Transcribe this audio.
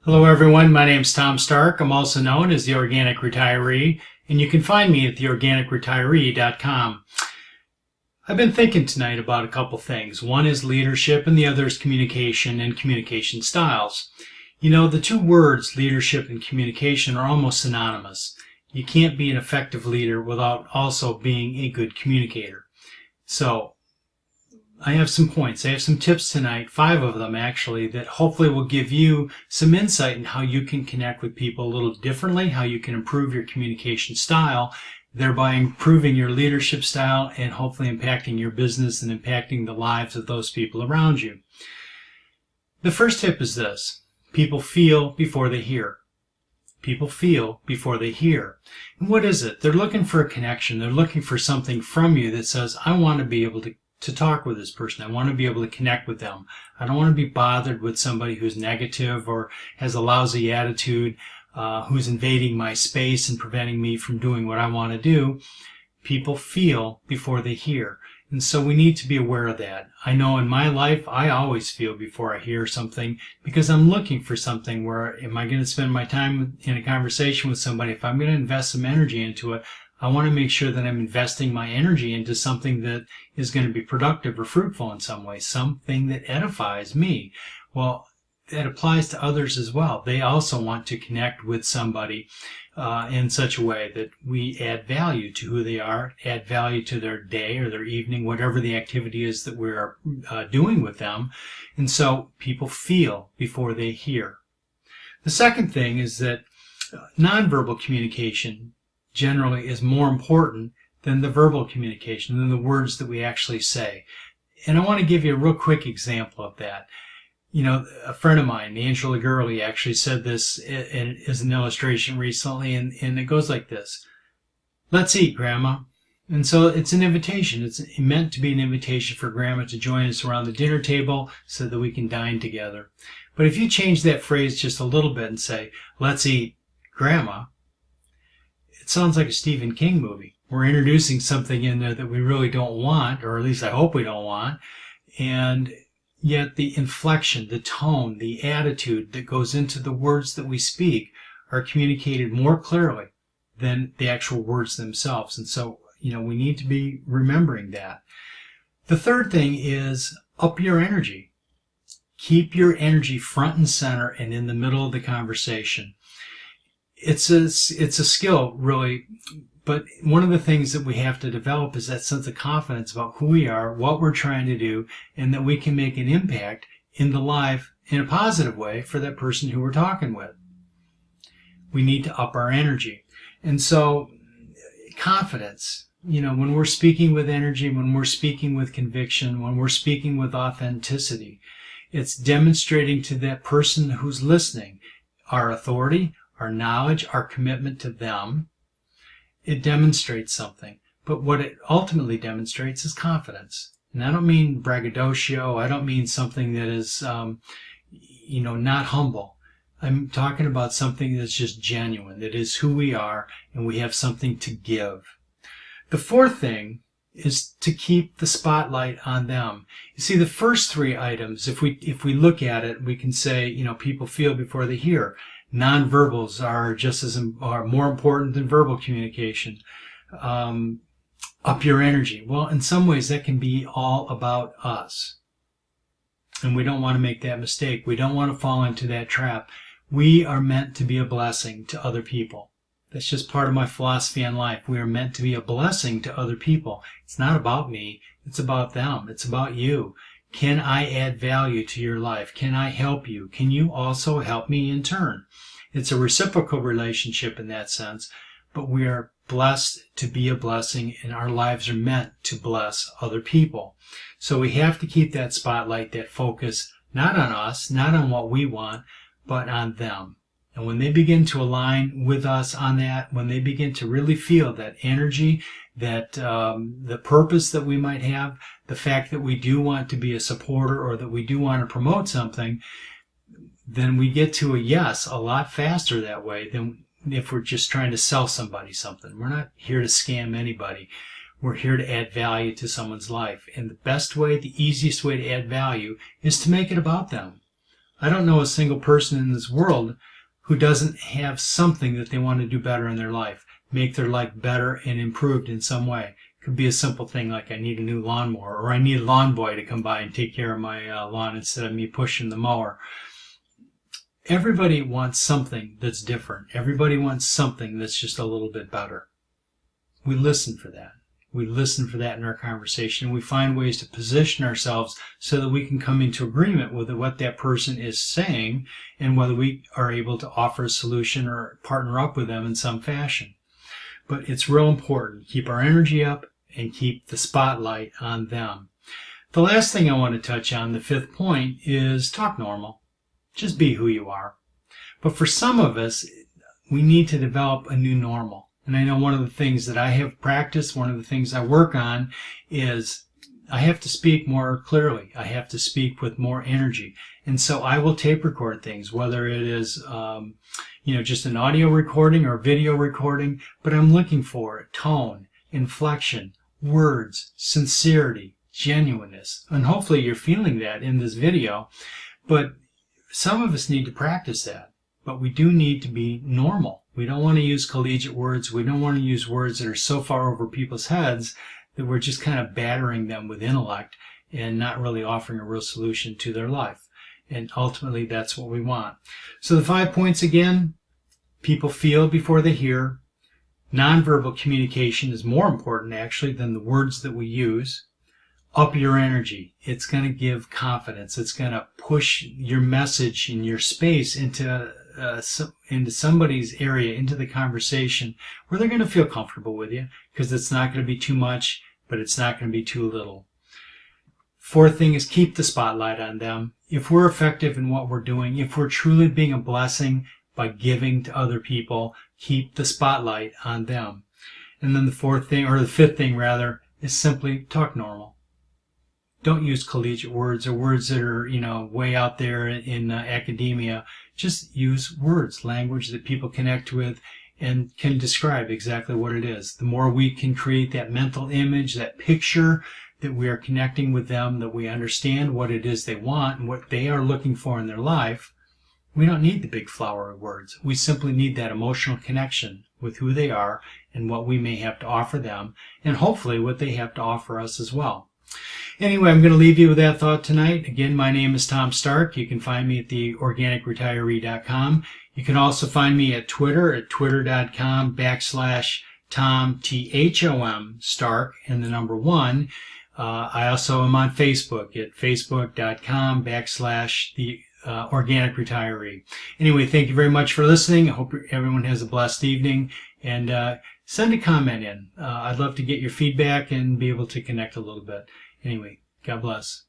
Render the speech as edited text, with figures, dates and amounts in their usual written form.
Hello everyone, my name is Tom Stark. I'm also known as the Organic Retiree, and you can find me at theorganicretiree.com. I've been thinking tonight about a couple things. One is leadership and the other is communication and communication styles. You know, the two words leadership and communication are almost synonymous. You can't be an effective leader without also being a good communicator. So, I have some points. I have some tips tonight, 5 of them actually, that hopefully will give you some insight in how you can connect with people a little differently, how you can improve your communication style, thereby improving your leadership style and hopefully impacting your business and impacting the lives of those people around you. The first tip is this: people feel before they hear. People feel before they hear. And what is it? They're looking for a connection. They're looking for something from you that says, I want to be able to talk with this person. I want to be able to connect with them. I don't want to be bothered with somebody who's negative or has a lousy attitude, who's invading my space and preventing me from doing what I want to do. People feel before they hear. And so we need to be aware of that. I know in my life, I always feel before I hear something because I'm looking for something where, am I going to spend my time in a conversation with somebody? If I'm going to invest some energy into it, I want to make sure that I'm investing my energy into something that is going to be productive or fruitful in some way, something that edifies me. Well, that applies to others as well. They also want to connect with somebody in such a way that we add value to who they are, add value to their day or their evening, whatever the activity is that we're doing with them. And so people feel before they hear. The second thing is that nonverbal communication generally is more important than the verbal communication, than the words that we actually say. And I want to give you a real quick example of that. You know, a friend of mine, Angela Gurley, actually said this as an illustration recently, and it goes like this: let's eat, Grandma. And so it's an invitation. It's meant to be an invitation for Grandma to join us around the dinner table so that we can dine together. But if you change that phrase just a little bit and say, let's eat, Grandma, it sounds like a Stephen King movie. We're introducing something in there that we really don't want, or at least I hope we don't want, and yet the inflection, the tone, the attitude that goes into the words that we speak are communicated more clearly than the actual words themselves. And so, you know, we need to be remembering that. The third thing is up your energy. Keep your energy front and center and in the middle of the conversation. It's a skill, really, but one of the things that we have to develop is that sense of confidence about who we are, what we're trying to do, and that we can make an impact in the life in a positive way for that person who we're talking with. We need to up our energy. And so, confidence, you know, when we're speaking with energy, when we're speaking with conviction, when we're speaking with authenticity, it's demonstrating to that person who's listening our authority, our knowledge, our commitment to them. It demonstrates something. But what it ultimately demonstrates is confidence. And I don't mean braggadocio. I don't mean something that is, not humble. I'm talking about something that's just genuine, that is who we are, and we have something to give. The fourth thing is to keep the spotlight on them. You see, the first 3 items, if we look at it, we can say, you know, people feel before they hear. Nonverbals are more important than verbal communication. Up your energy. Well, in some ways that can be all about us. And we don't want to make that mistake. We don't want to fall into that trap. We are meant to be a blessing to other people. That's just part of my philosophy on life. We are meant to be a blessing to other people. It's not about me. It's about them. It's about you. Can I add value to your life? Can I help you? Can you also help me in turn? It's a reciprocal relationship in that sense, but we are blessed to be a blessing, and our lives are meant to bless other people. So we have to keep that spotlight, that focus, not on us, not on what we want, but on them. And when they begin to align with us on that, when they begin to really feel that energy, that the purpose that we might have, the fact that we do want to be a supporter or that we do want to promote something, then we get to a yes a lot faster that way than if we're just trying to sell somebody something. We're not here to scam anybody. We're here to add value to someone's life. And the best way, the easiest way to add value is to make it about them. I don't know a single person in this world who doesn't have something that they want to do better in their life, make their life better and improved in some way. It could be a simple thing like I need a new lawnmower, or I need a lawn boy to come by and take care of my lawn instead of me pushing the mower. Everybody wants something that's different. Everybody wants something that's just a little bit better. We listen for that. We listen for that in our conversation. We find ways to position ourselves so that we can come into agreement with what that person is saying and whether we are able to offer a solution or partner up with them in some fashion. But it's real important. Keep our energy up and keep the spotlight on them. The last thing I want to touch on, the fifth point, is talk normal. Just be who you are. But for some of us, we need to develop a new normal. And I know one of the things that I have practiced, one of the things I work on, is I have to speak more clearly. I have to speak with more energy. And so I will tape record things, whether it is just an audio recording or video recording, but I'm looking for tone, inflection, words, sincerity, genuineness. And hopefully you're feeling that in this video. But some of us need to practice that. But we do need to be normal. We don't want to use collegiate words. We don't want to use words that are so far over people's heads that we're just kind of battering them with intellect and not really offering a real solution to their life. And ultimately, that's what we want. So the 5 points again: people feel before they hear. Nonverbal communication is more important, actually, than the words that we use. Up your energy. It's going to give confidence. It's going to push your message and your space into somebody's area, into the conversation, where they're going to feel comfortable with you, because it's not going to be too much, but it's not going to be too little. Fourth thing is keep the spotlight on them. If we're effective in what we're doing, if we're truly being a blessing by giving to other people, keep the spotlight on them. And then the fifth thing rather, is simply talk normal. Don't use collegiate words or words that are, way out there in academia. Just use words, language that people connect with and can describe exactly what it is. The more we can create that mental image, that picture, that we are connecting with them, that we understand what it is they want and what they are looking for in their life, we don't need the big flowery words. We simply need that emotional connection with who they are and what we may have to offer them, and hopefully what they have to offer us as well. Anyway, I'm going to leave you with that thought tonight. Again, my name is Tom Stark. You can find me at theorganicretiree.com. You can also find me at Twitter at twitter.com/Tom, T-H-O-M, Stark, and the number 1. I also am on Facebook at facebook.com/the Organic Retiree. Anyway, thank you very much for listening. I hope everyone has a blessed evening, and send a comment in. I'd love to get your feedback and be able to connect a little bit. Anyway, God bless.